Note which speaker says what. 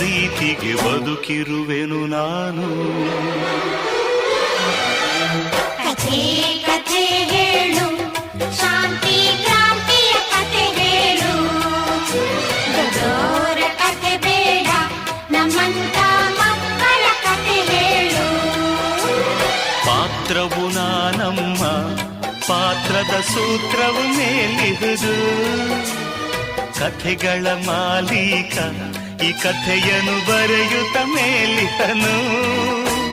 Speaker 1: ಪ್ರೀತಿಗೆ ಬದುಕಿರುವೆನು ನಾನು.
Speaker 2: ಕಥೆ ಕಥೆ ಹೇಳು, ಶಾಂತಿ ಕ್ರಾಂತಿಯ ಕಥೆ ಹೇಳು, ದೊಡ್ಡೋರ ಕಥೆ ಬೇಡ, ನಮ್ಮಂತ ಮಕ್ಕಳ ಕಥೆ ಹೇಳು.
Speaker 1: ಪಾತ್ರವು ನಾನಮ್ಮ, ಪಾತ್ರದ ಸೂತ್ರವು ಮೇಲಿಹುದು. ಕಥೆಗಳ ಮಾಲೀಕ ಈ ಕಥೆಯನ್ನು ಬರೆಯುತ್ತ ಮೇಲಿಹನು.